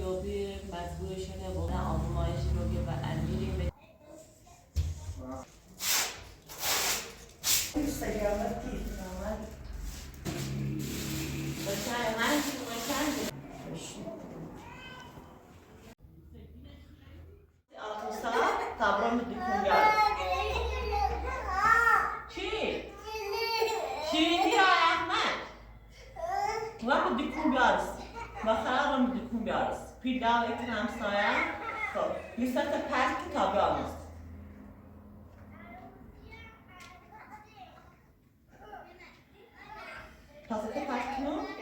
ارزیابی مجموع شده و آزمایش رو که بعد میریم به تابرام دیکن بیار چی؟ چی بیا احمد وقت دیکن بیارست و خرارم دیکن بیارست پیدا ایتن همسایه خب لیست پس کتابی آمست پس که پس کنم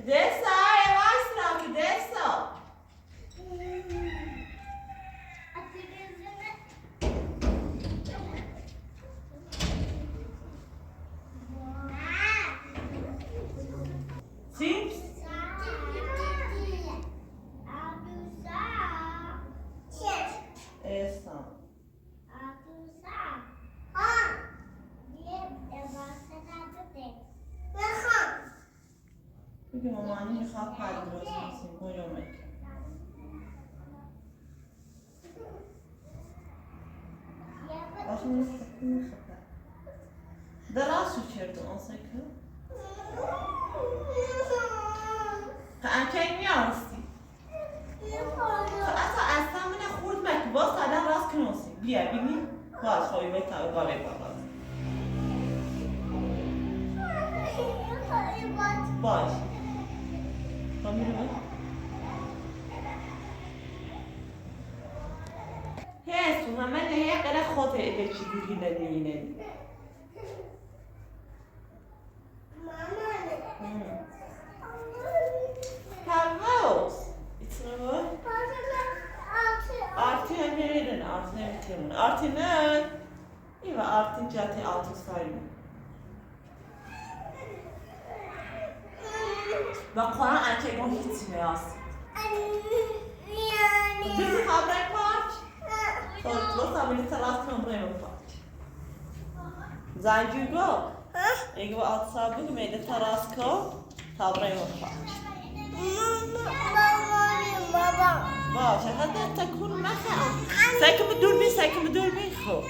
Dessa, eu acho que dessa. Sim? Essa. Porque mamãe não faz parte do assim, com o homem. Acho que não sei. دراسو چرت اون سکه؟ که میارستی؟ اصلا من خورد مکی باز سادن راست کنوسی بیا بینی؟ باز خوبی بایتا بالا باش خب میرو هستو همه نهیه قره خود به چی دیگی نمینه Havos. İçine Artı nereden? Artı ne bitiyorsun? Artı ne? İyi artı cati altı sayın. Bak Kur'an erkek onu hiç sevmez. Biz haber parç. Sonra sabırlı taraftan buraya parç. Zanjugo. Ege bu altı sabırlı meyde tarasko. Tabraya parç. بابا باشه هذا تكون معها ساكن بدون بي خو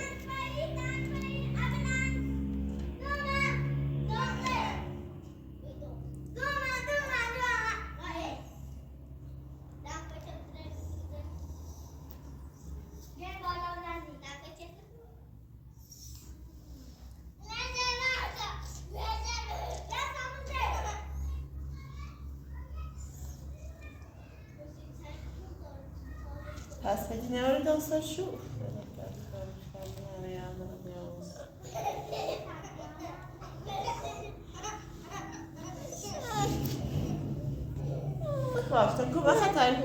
پس بدین رو داستان شو باش تنکو بخه تایم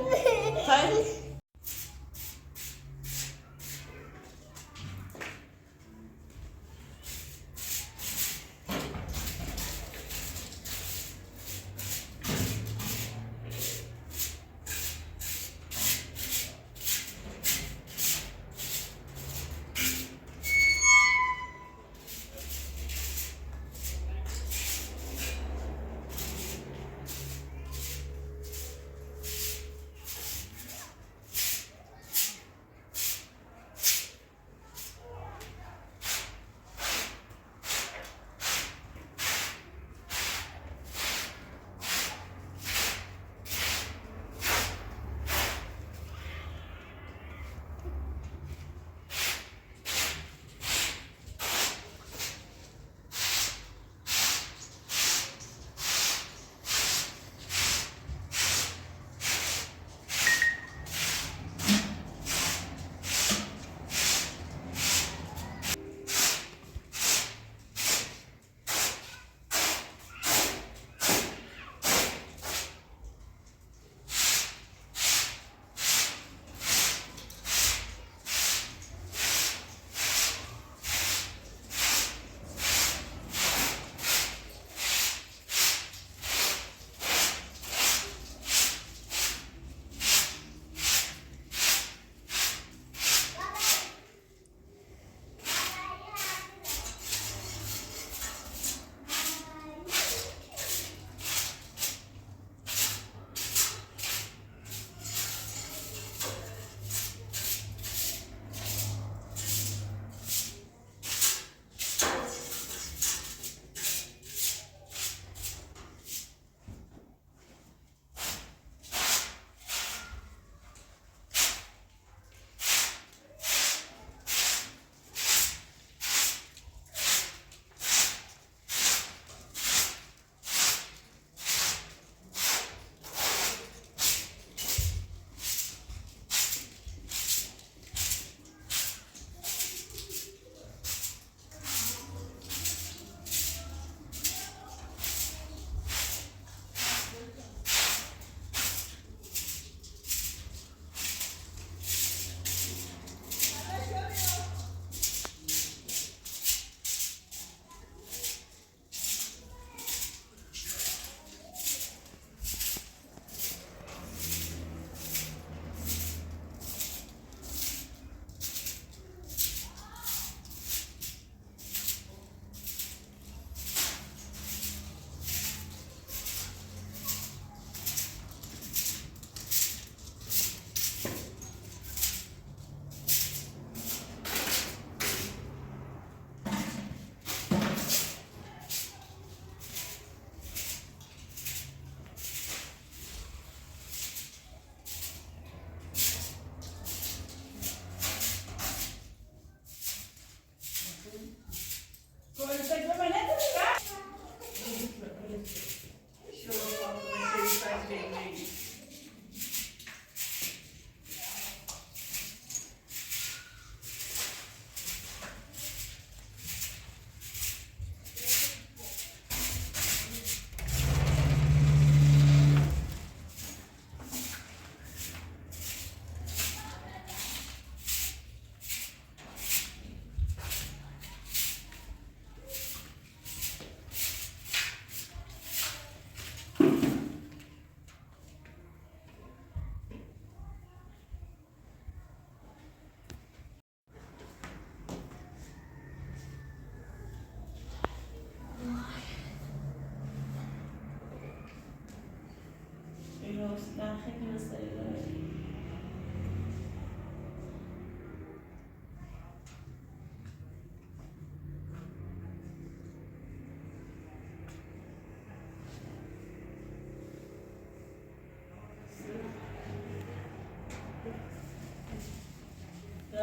روز خیلی رسیده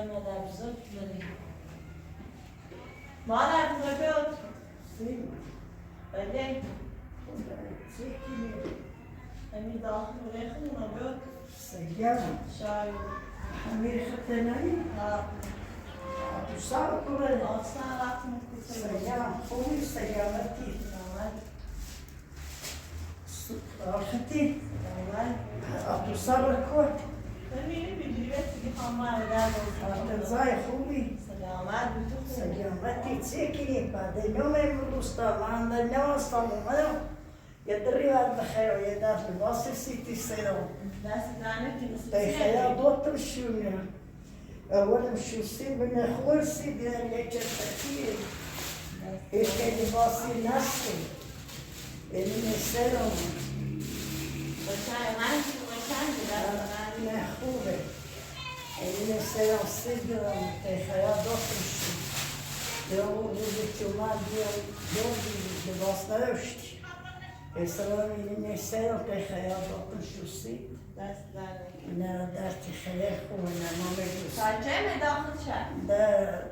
مادر بزرگ داری مادر بزرگ بله همین داخل خونه بود سيارة شاي حمير ختناني ها تصار كورة أصلا رحت من سيارة خوي سيارتي راحتي تصار كورة همین بیجی بسی خواهم در زای خوبی سلامت بتو سلامتی تسكني بعد اليوم المدرسة ما عندنا نوصل يدري بعد بخير ويدار في باص ستي سنة دست زنه خيال دوت مشونا أول مشو سي من أخوي سي بين يجتكير إيش كان باصي نفسي اللي نسلم وشاي ماشي وشاي من أخوي اللي نسلم سيدنا خيال دوت مشو يوم وجدت ما يوم بباص نرشت إسرائيل اللي نسلم خيال دوت مشو سي دست زنه نه در خیلی خوبه نه ما میگوست ساچه داخل شد در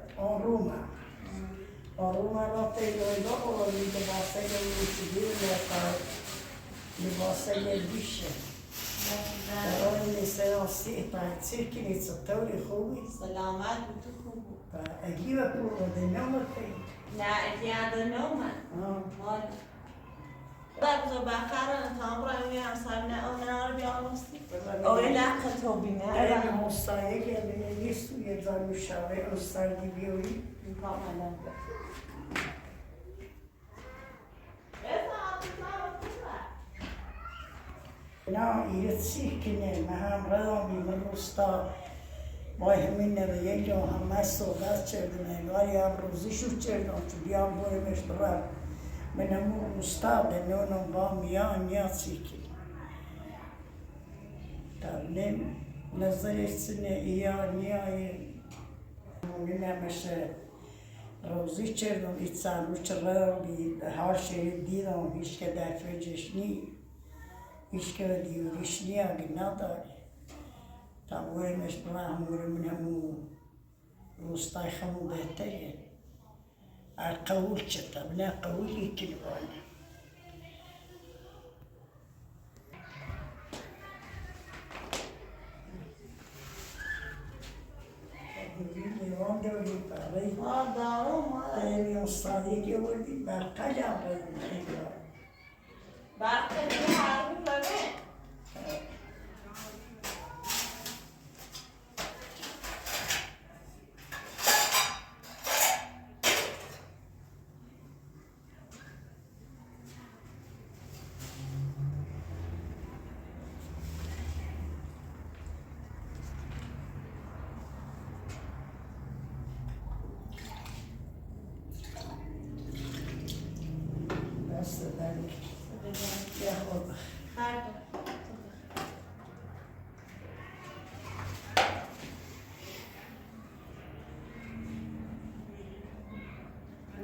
آروما را پیدا کنم لباسه یوشیدی لباسه بیشه در آن لیسانسی پایچی کنی چطوری خوبی سلامت بتو خوب اگیو پرو دنیام کی نه اتیاد نومن مال بابا بخره تامرا میام سامنا اون رو بیاموزی اولی لقت تو بینه این مستایی که نیست توی زنوشاوی استانی بیوی کاملا نه ایرسی کنه مهم ردامی من استا وای همین نمیگه همه صحبت کردن انگاری امروزی شو کردن تو بیام بایمش برم من همون استاد نونم با میان یا سیکی تبلیم نظرش سنه ایا نیای من نمیشه روزی کردم ایتسان رو چرا بی هر شهر دیدم هیچ که دفعش نی هیچ که دیوریش نی اگه نداری تا بایمش برم من همون روستای خمون بهتره قول شطب لا قولي كلبان يوم دوري باري دارم تاني الصديق يولي برقجع بالخير برقه دیگه حرمی ببه بس ذلك ياخذ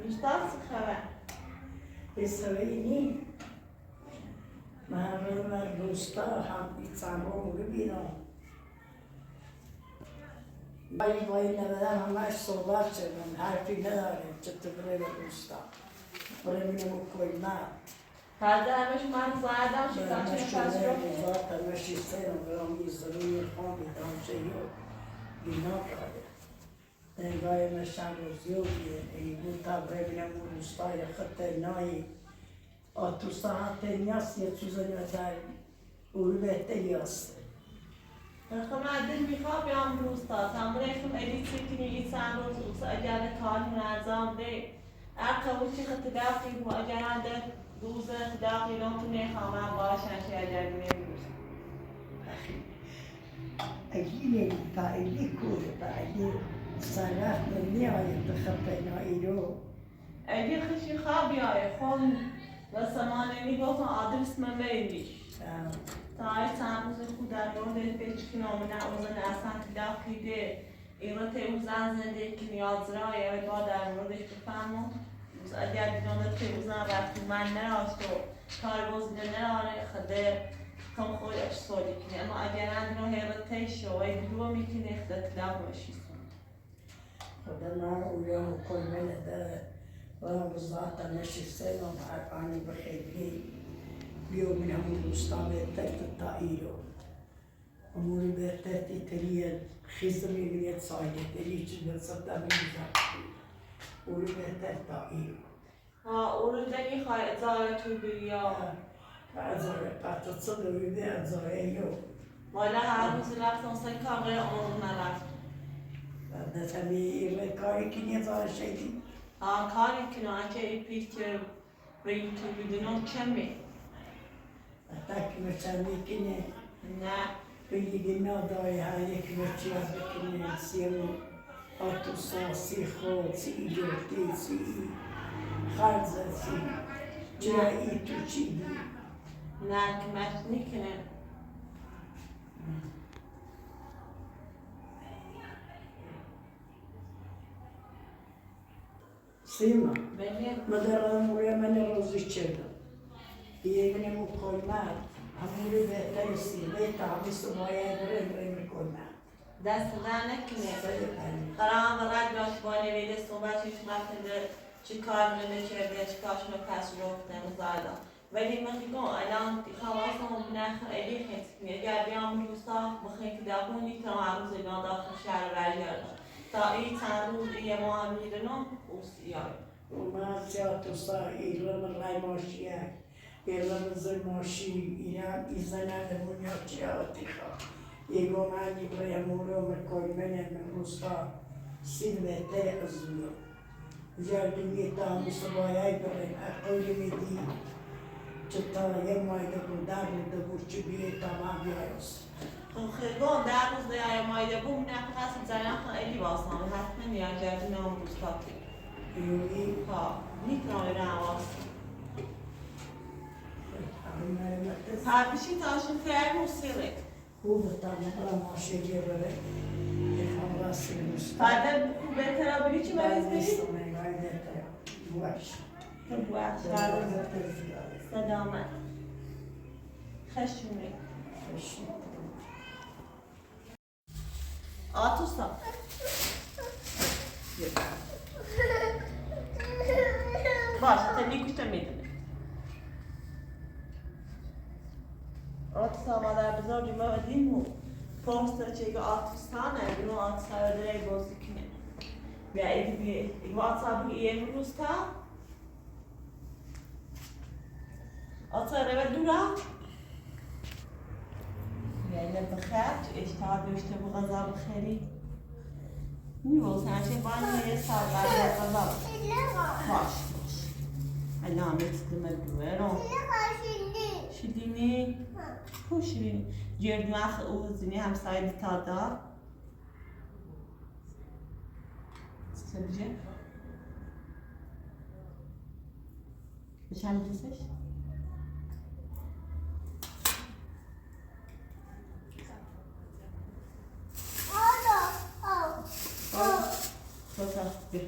مشتاق خبر إسرائيلي ما رمى الوسطى حق يتصارون ببينهم باي نبدأ هماش صوبات من عارفين نداري تتبرير الوسطى ولا من مكوي ما هذا همش من زادم شکاچه مشي نفس ذات مشي سيرم برام يزروني الحوم يدام شيء بناطر نگاه مشان روزیویه ایگو تا ببینم اون روستای خط نایی آتو ساعت نیاست یه چیزی نتای اون بهتری است. خب من میخوام بیام روستا تمره خم ادیت کنی ایسان روز اگر کاری نظام ده اقا وچی خط داخلی و اگر عند روز داخلی لون تو نخوام باشن شی اگر نمیروز اگه فعلی کوره فعلی صلاح نمی‌آید بخطر نایرو. اگه خشی خواب بیای خون و سمانه میگفتن آدرس من بیدیش تای تموز خودم رو دل کنم نه اوزن اصلا تلاقیده ایرات اوزن زنده که نیاز را یا با در موردش بفهمم اگر دیدم که اوزن وقتی من نراست و کار بازده نراره خده کم خودش سالی کنه اما اگر اندرو هیرتش و ایدرو میکنه خده تلاق باشیست خدا ما وياه كل من ده وبالذات نشستين ومعرفاني بخيري بيوم من هم الوسطى بيترت الطائرة أموري بيترت تريد خزمي بيت صايدة تريد شبه صدى من الزرق أموري بيترت طائرة اردنی خواهد زارتو بیا أزاي قاعدة تصدر بيدي أزاي يو والا هر روز رفتم سن کار غیر آمون نرفت بعد تبي كاري كني زار شيء کاری کنه که ای پیتر روی تو بدونم کمی أتاك مثلا كني نه بيجي ناداي هاي كمتشي كني سيمو أتوسا سيخو سيجو تيسي خارزة سي جاي توشيدي نه کمت نیکنه سيما بله مدار أموري من روزي تشيدا يجيني مكالمات أموري بترسي بيت عبس بايا برين مكالمات دست در نکنه سيداني قرآن و رد باش بالی ویده صحبت چیش مکنده چی کار منده کرده چی کارش من پس رفتن زادا ولی من دیگه الان خواستم بنخر ایلی خیلی کنه اگر بیام روستا بخیر که دقونی تا عروض اینا داخل شهر برگردم تا این چند روز یه ماه میرنم اوسیای وما سياتو صار إيران الراي ماشية إيران زي ماشي إيران إذا لمن يأتي خا يقوم عندي بلا مولو مكوي من روسا سلمة أزمة جاردني تام سبايا برين أقول مدي جتا يما يدبر دار يدبر جبيه تمام يايوس خیلی‌ها در روز دیگه مایده بوم نخواست زنان خیلی واسم حتما نیاز نام روستا يومي ها میتونم برم واسم عمل هرپیشی تاشون فرم و سیرک هو بتاعنا بلا ماشي جبره يخلص المستقبل بعد بهتر بری چی مریض بری؟ تو باید سلامت خشونه آتوسا باش تنی گوشت میدونه آتوسا مادر بزرگی ما ودیمو پوستر چه آتوسانه اینو آتوسا رو داری بازی کنه بیا ایدی آتوسا بگی امروز تا آتوسا رو دورا بیا بخیر اشتها بیشتر با غذا بخری می‌واسه هرچی باید یه سال بعد غذا باش الان می‌تونم دوباره شیرینی کو شیرینی جردو اخ اوزینی همسایه تا دار سبجه بشم جسش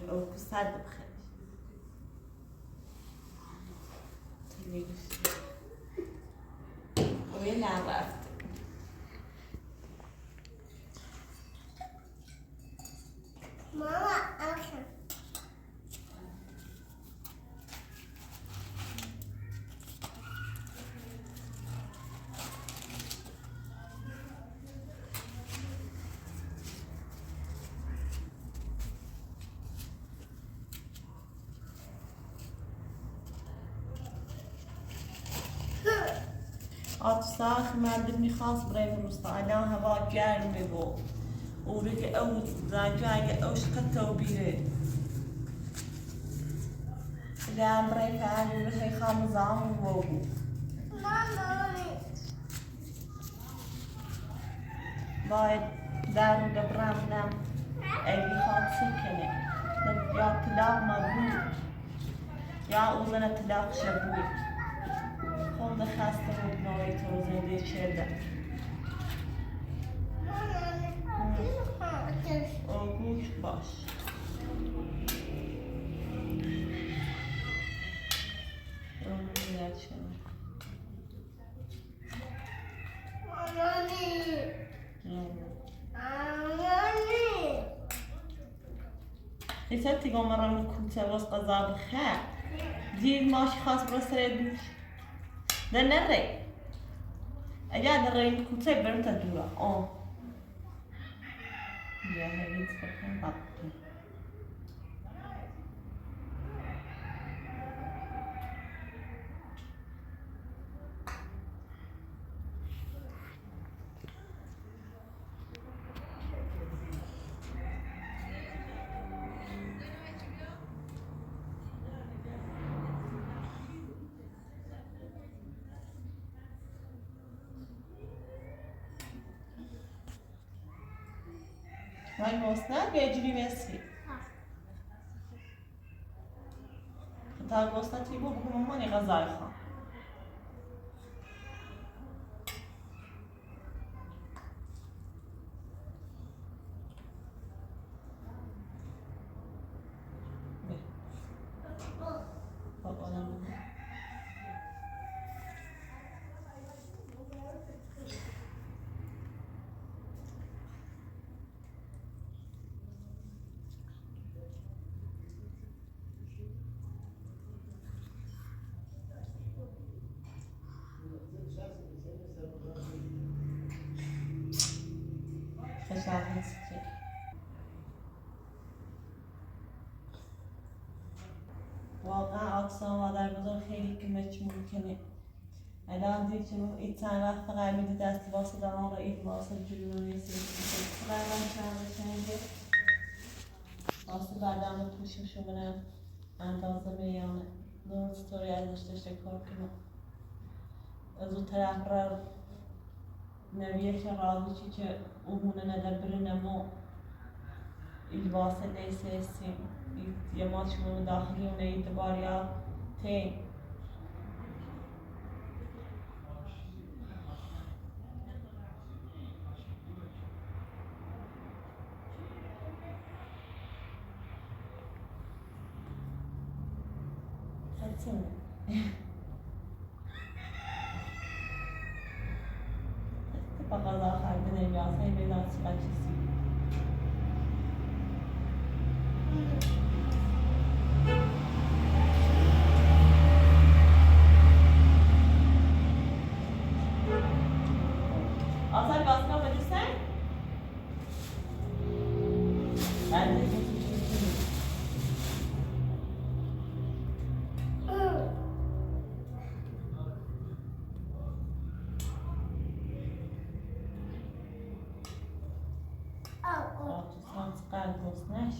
او كساد بخير وين عرفت ماما أكل آتوساخ مرد میخواست برای روستا الان هوا گرمه و اورگ اوز زنجای اوش قطو بیره الان برای فعلی بخی خامزان و بوگو ماما باید در رو دبرم ایلی خواهد سکنه یا طلاق مبود یا اوزن طلاق شبود خود خسته بود بيت روزين دي شيلة أوكوش باش روزين شيلة خيساتي قوم مرة من كنت وسط قضاب الخير دي ماشي خاص برسريدوش ده نري أجاد الري من كنت برمت الدورة يا هاي تفكر بطل هاي موسنا بيجري بسي تا موسنا تيبو بكم ماني غزايخة خشاف نسكي واقعا أقصى وضع بزر خیلی کمش ممکنه الان دید که این چند وقت فقط میدید دست لباس دارم را این لباس جلوی سیستم فقط من چند چنگه واسه بعدم رو توشیم شو بنام اندازه میانه درست طوری ازش داشته کار کنم از اون طرف را نویه که راضی چی که اونه ندر برنمو لباس لیسیسیم یه ماشمون داخلی اونه اعتباریا تین خلصنا تبقى غضا خالدنا البياسين بيضا تسقى جسي أصلا باسكا بدرسين؟ بعد قاعد بوسناش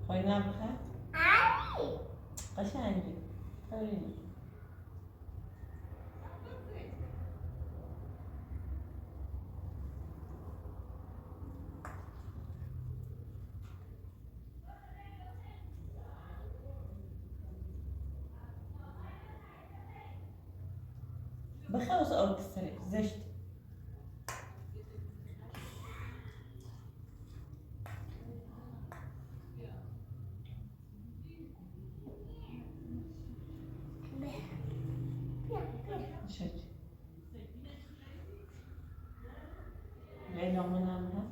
خوينا بخير قشنجي خليني بخلص أول السريع زشت شج لأنه من عمها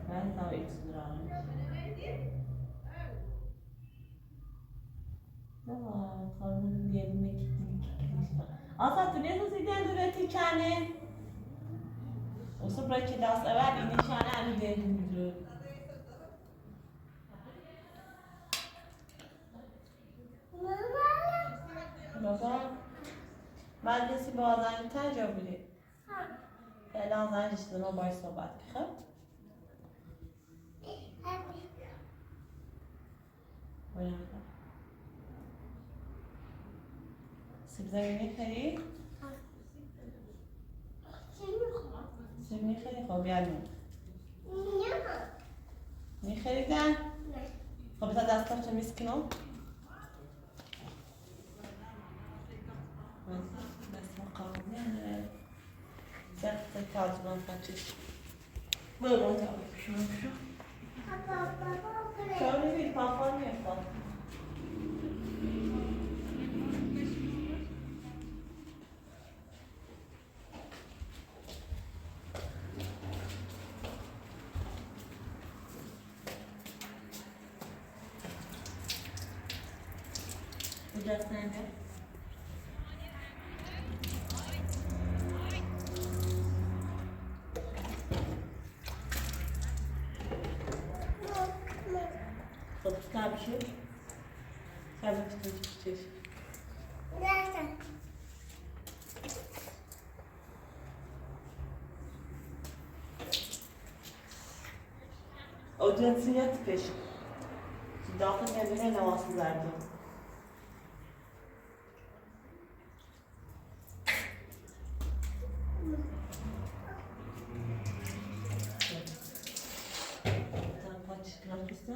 ما يساوي إكس درامي لا قانون diğerine kilitli. Asla tu ne sosial durati chane. Uso brachi das avar ini chane ani dentro. Baba. مدرسی بازنی تجربی. الان زنش دارم باید صحبت خب. باید. سیب زمینی خری؟ سیب چی میخری؟ خب بیاریم نه. میخریدن؟ نه. خب تا دستم چه میسکنم؟ بس مقاومه زخت تاجمان بچش برون تا بپشم بابا چرا نمید پاپا میخواد کجاست ننده؟ خب ستا بشه؟ ستا بشه نه. o cinsiyet peşi. Dağın kendine nevası verdi. Tam paçlar kısa.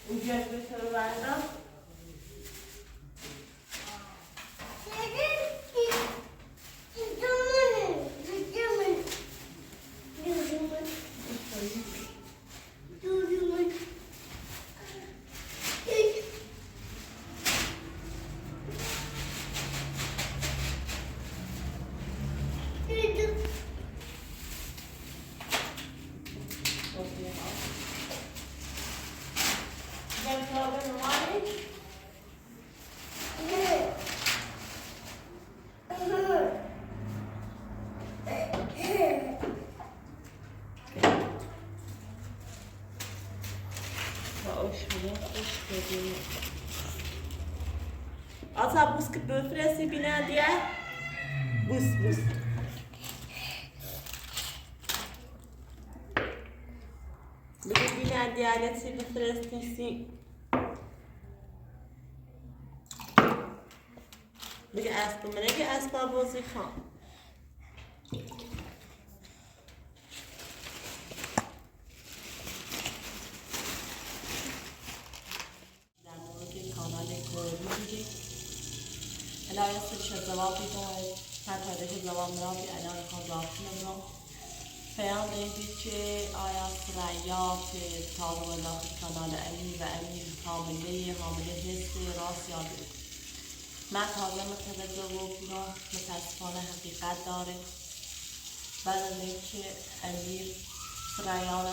Ucuz bir soru verdim. Ben sorduğum var. Ata buz que böfresi bina diye. Buz. Bugün bina diye aleti böfresi. Bugün asbı mene ki asbı bozi kan. الان سرش جواب میدهد هر تاریخ جواب می‌دهد الان می‌خوام جواب بدم پیام دهید که آیا سریعات تابع داخل کانال امیر و امیر حامله حس راست یا دروغ من تازه متوجه بودم متاسفانه حقیقت داره بعد از اینکه امیر سریعان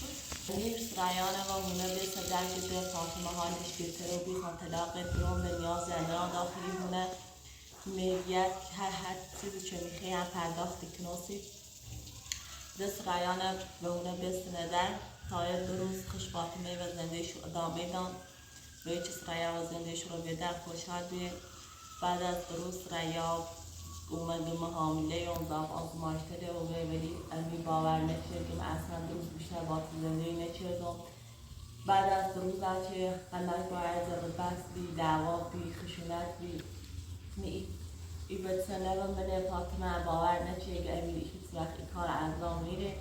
بود امیر سریعان و هونه به صدر به فاطمه حالش بهتره و بیخوان طلاق برون به نیاز زنان داخلی هونه میگه هر چیزی که میخوایم پرداخت کنوسی دست رایانه به اونه بستندن تا دو روز خوش فاطمه و زندهش رو ادامه دان و هیچ سریا و زندهش رو بیدر خوشحال بید بعد از دو روز سریا اومدم حامله اون ضعف آزمایشته و ولی امی باور نکردم اصلا دو روز بیشتر با زندگی نکردم بعد از دو روز که همش با عرض بس بی دعوا بی خشونت بی ای به سنه و من فاطمه باور نکرد امی هیچ وقت این کار انجام میره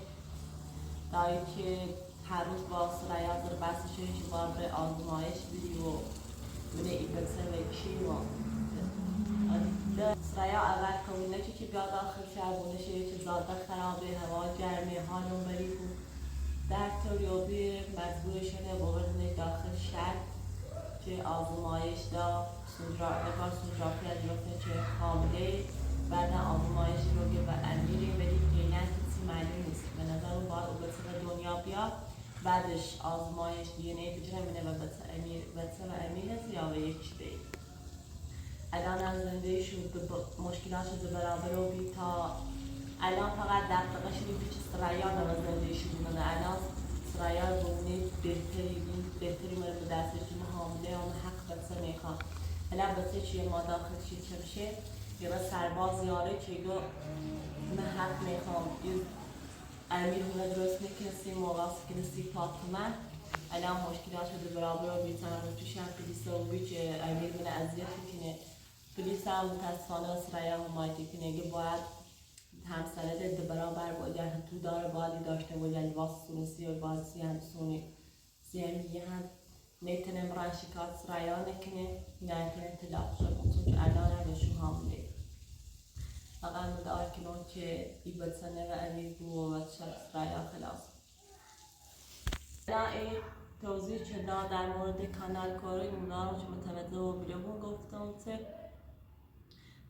دایی که هر روز با سریا در بسش که بار آزمایش بیدی و من ای به سنه کی و سریا اول کمونه که بیاد آخر شربونه شه که زاده خرابه هوا گرمه حالون بری بود در طوریابی مجبور شده بودن داخل شهر که آزمایش دا سونوگرافی از گفته که حامله بعد آزمایش رو که و امیری ولی فعلا کسی معلوم نیست به نظر اون باید او به دنیا بیاد بعدش آزمایش DNA بگیره منه و به امیر هست یا به یک چی بید الان از زندگی شد مشکلات شده برابر رو بی تا الان فقط دقیقه شدی بیچه سریا و زندگی شدونه الان سریا بونه بهتری مره به دسته که حامله اون حق بسه میخوام الان بسه چیه ما داخل چی چه بشه یه سرباز زیاره که گو من حق میخوام امیر هونه درست میکنسی موقع سکنسی پاکمن الان مشکلات شده برابر و بیتن رو توش هم پلیس و بیچ امیر من اذیت کنه پلیس هم متاسفانه سریا حمایتی کنه اگه باید همسره ده برابر باید تو داره باید داشته باید لباس سونسی و باید سیهم سونی سیهمیه هم نتنم رای شکات سریا نکنه نکنه تلاف شد چون که الان هم شو حامله فقط مدعا کنون که ای بسنه و امیر بو و سریا خلاص الان ای توضیح چه در مورد کانال کاری اونا رو که متوجه و بیرون گفتم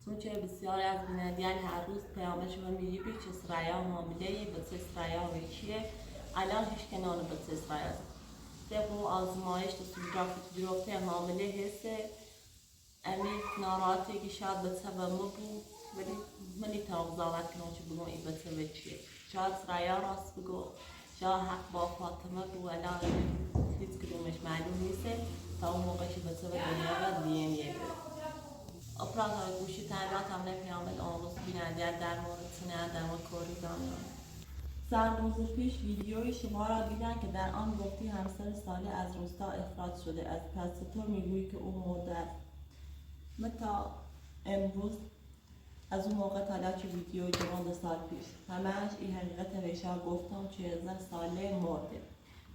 چون که بسیاری از بینندگان هر روز پیامشون میگی که سریا حامله بچه سریا ویچیه الان هیچ کنان بچه سریا طبق آزمایش سونوگرافی گرفته حامله هسته امیر ناراحته که شاید بچه و ما بود ولی من نمیتونم قضاوت کنم که بگم این بچه ویچیه شاید سریا راست بگو شاید حق با فاطمه بود الان هیچ کدومش معلوم نیست تا اون موقع که بچه و دنیا و DNA بره اپراتور گوشی تعمیرات هم نپیامد آموز بیننده در مورد سنه در مورد کاری دانیان چند روز پیش ویدیوی شما را دیدن که در آن گفتی همسر ساله از روستا اخراج شده از پس تو میگویی که او مرده است متا امروز از اون موقع تا که ویدیو جوان 2 سال پیش همهش این حقیقت ریشا گفتم که زن ساله مرده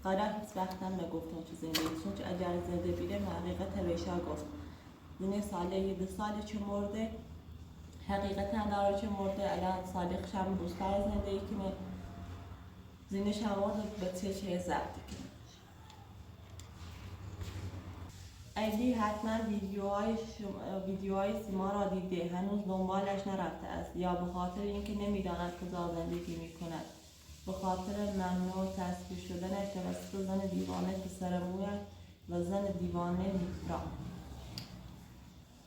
قرار هیچ وقت هم نگفتم که زنده چون که اگر زنده بیره حقیقت ریشا گفت زنه ساله 2 ساله چه مرده حقیقتا داره چه مرده الان صادق شم روزتر زنده ای کنه زنه شمارد به چه ضبط کنه ایدی حتما ویدیوهای سیما را دیده هنوز دنبالش نرفته است یا به خاطر اینکه نمیداند کجا زندگی میکند به خاطر ممنوع تصویر شدنش توسط زن دیوانه پسر مویش و زن دیوانه میترا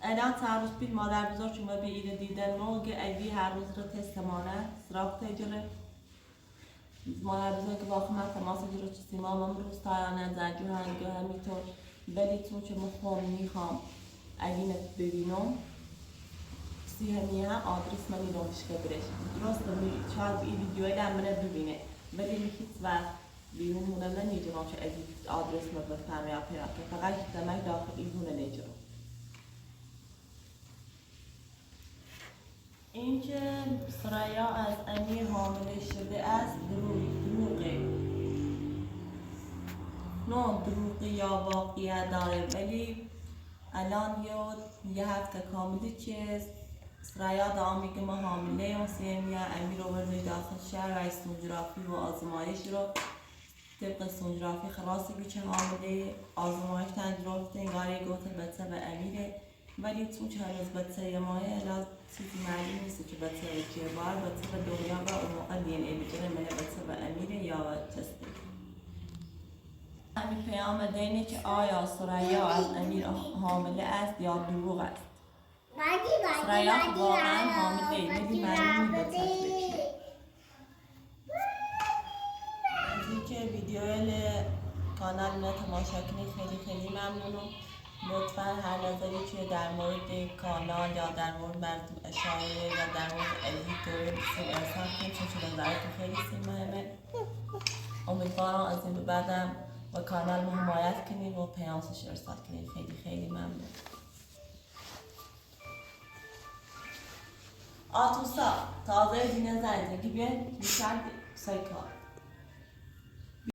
الان چند روز پیش مادر بزرگ شما به ایده دیدن موقع ایدی هر روز رو تست مانه سراغ تجره مادر بزرگ واقعا من تماس جلو چه سیما من روز تایانه زنجو هنگه همینطور ولی چون که میخوام اگه ببینم سیهمی هم آدرس من میدونش که برش درست شاید این ویدیوی در منه ببینه ولی هیچ وقت بیرون مونه من نیجرم که اگه آدرس من بفهمه یا پیراته فقط دمک داخل این مونه نیجرم اینکه سریا از امیر حامله شده است دروغه نه دروغی یا واقعیت داره ولی الان یه هفته کاملی که سریا دعا میگه ما حامله و سیمی امیر رو برده داخل شهر و سونوگرافی و آزمایش رو طبق سونوگرافی خلاصی بیچه حامله آزمایش تنجرفته انگاری گوته بچه و امیره ولی تو که هنوز بچه یه ماهه الان چیزی معلوم نیست که بچه چیه باید بچه و دنیا و اون موقع DNA بگیره من بچه و امیره یا تسته همین پیام دینه که آیا سریا از امیر حامله است یا دروغ است سریا واقعا حامله ولی معلوم نیست بچه چیه از که ویدیو کانال رو تماشا کنید خیلی ممنونم لطفا هر نظری که در مورد کانال یا در مورد مردم اشاره یا در مورد ادیتور بسید ارسال کنید چون که نظرتون خیلی مهمه امیدوارم از این به بعدم و کانال رو حمایت کنید و پیامش ارسال کنید خیلی ممنون آتوسا تازه دینه زنده که بیاید بیشتر سایکار